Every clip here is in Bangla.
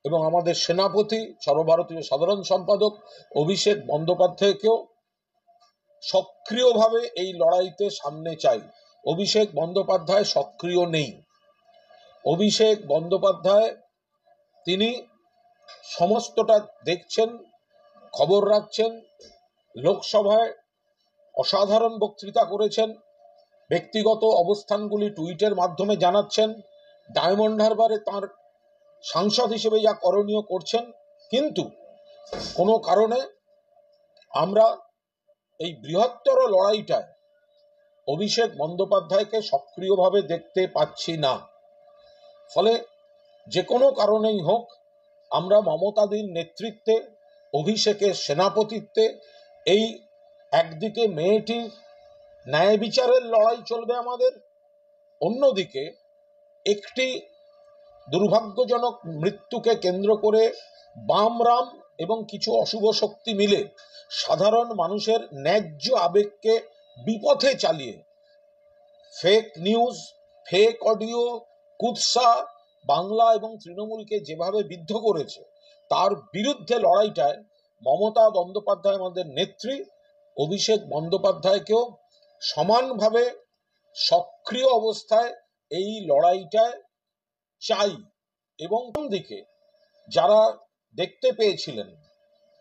এবং আমাদের সেনাপতি সর্বভারতীয় সাধারণ সম্পাদক অভিষেক বন্দ্যোপাধ্যায়কেও সক্রিয়ভাবে এই লড়াইতে সামনে চাই। অভিষেক বন্দ্যোপাধ্যায় সক্রিয় নেই। অভিষেক বন্দ্যোপাধ্যায় তিনি সমস্তটা দেখছেন, খবর রাখছেন, লোকসভায় অসাধারণ বক্তৃতা করেছেন, ব্যক্তিগত অবস্থানগুলি টুইটের মাধ্যমে জানাচ্ছেন, ডায়মন্ড হারবারে তাঁর সাংসদ হিসেবে যা করণীয় করছেন। কিন্তু কোনো কারণে আমরা এই বৃহত্তর লড়াইটায় অভিষেক বন্দ্যোপাধ্যায়কে সক্রিয়ভাবে দেখতে পাচ্ছি না। ফলে যে কোনো কারণেই হোক আমরা মমতাদির নেতৃত্বে, অভিষেকের সেনাপতিত্বে এই একদিকে মেয়েটির ন্যায় বিচারের লড়াই চলবে আমাদের, অন্যদিকে একটি দুর্ভাগ্যজনক মৃত্যুকে কেন্দ্র করে বামরাম এবং কিছু অশুভ শক্তি মিলে সাধারণ মানুষের ন্যায্য আবেগকে বিপথে চালিয়ে ফেক নিউজ, ফেক অডিও, কুৎসা বাংলা এবং তৃণমূলকে যেভাবে বিদ্ধ করেছে তার বিরুদ্ধে লড়াইটায় মমতা বন্দ্যোপাধ্যায় আমাদের নেত্রী, অভিষেক বন্দ্যোপাধ্যায়কেও সমানভাবে সক্রিয় অবস্থায় এই লড়াইটায় চাই। এবং দিকে যারা দেখতে পেয়েছিলেন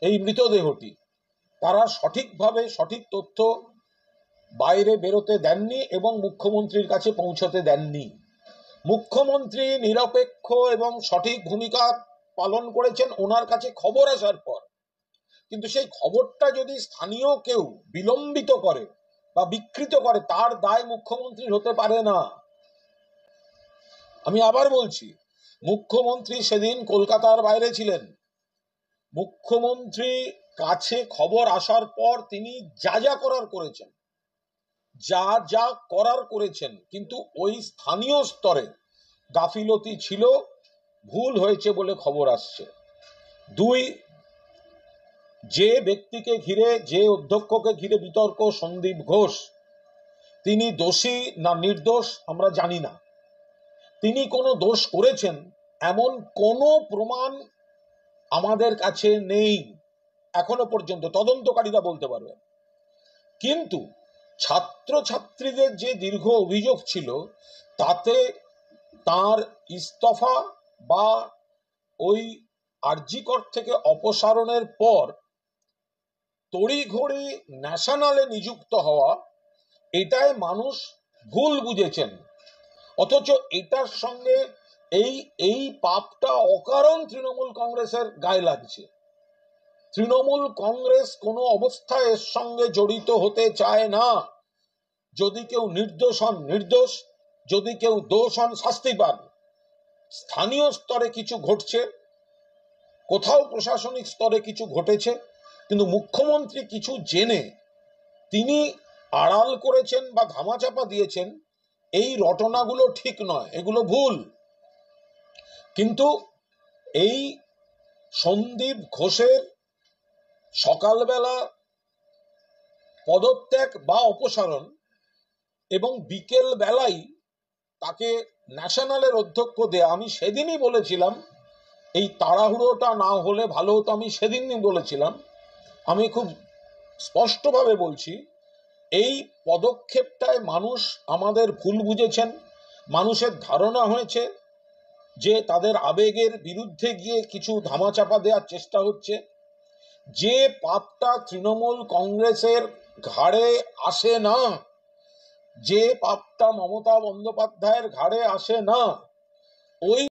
এই মৃতদেহটি তারা সঠিকভাবে সঠিক তথ্য বাইরে বেরোতে দেননি এবং মুখ্যমন্ত্রীর কাছে পৌঁছতে দেননি। মুখ্যমন্ত্রী নিরপেক্ষ এবং সঠিক ভূমিকা পালন করেছেন ওনার কাছে খবর আসার পর। কিন্তু সেই খবরটা যদি স্থানীয় কেউ বিলম্বিত করে বা বিকৃত করে তার দায় মুখ্যমন্ত্রীর হতে পারে না। আমি আবার বলছি, মুখ্যমন্ত্রী সেদিন কলকাতার বাইরে ছিলেন। মুখ্যমন্ত্রী কাছে খবর আসার পর তিনি যা যা করার করেছেন, কিন্তু ওই স্থানীয় স্তরে গাফিলতি ছিল, ভুল হয়েছে বলে খবর আসছে। দুই, যে ব্যক্তিকে ঘিরে, যে অধ্যক্ষকে ঘিরে বিতর্ক, সন্দীপ ঘোষ, তিনি দোষী না নির্দোষ আমরা জানি না। তিনি কোনো দোষ করেছেন এমন কোনো প্রমাণ আমাদের কাছে নেই এখনো পর্যন্ত, তদন্তকারীরা বলতে পারবেন। কিন্তু ছাত্রছাত্রীদের যে দীর্ঘ অভিযোগ ছিল তাতে তার ইস্তফা বা ওই আরজিকর থেকে অপসারণের পর তড়িঘড়ি ন্যাশনালে নিযুক্ত হওয়া, এটাই মানুষ ভুল বুঝেছেন। অথচ এটার সঙ্গে এই পাপটা অকারণ তৃণমূল কংগ্রেসের গায়ে লাগছে। তৃণমূল কংগ্রেস কোনো অবস্থায় এর সঙ্গে জড়িত হতে চায় না। যদি কেউ নির্দোষ হন নির্দোষ, যদি কেউ দোষ হন শাস্তি পান। স্থানীয় স্তরে কিছু ঘটছে, কোথাও প্রশাসনিক স্তরে কিছু ঘটেছে, কিন্তু মুখ্যমন্ত্রী কিছু জেনে তিনি আড়াল করেছেন বা ধামাচাপা দিয়েছেন, এই রটনাগুলো ঠিক নয়, এগুলো ভুল। কিন্তু এই সন্দীপ ঘোষের সকালবেলা পদত্যাগ বা অপসারণ এবং বিকেল বেলায় তাকে ন্যাশনালের অধ্যক্ষ দেয়া, আমি সেদিনই বলেছিলাম এই তাড়াহুড়োটা না হলে ভালো হতো। আমি সেদিনই বলেছিলাম, আমি খুব স্পষ্টভাবে বলছি, এই পদক্ষেপটায় মানুষ আমাদের ভুল বুঝেছেন। মানুষের ধারণা হয়েছে যে তাদের আবেগের বিরুদ্ধে গিয়ে কিছু ধামাচাপা দেওয়ার চেষ্টা হচ্ছে। যে পাপটা তৃণমূল কংগ্রেসের ঘাড়ে আসে না, যে পাপটা মমতা বন্দ্যোপাধ্যায়ের ঘাড়ে আসে না, ওই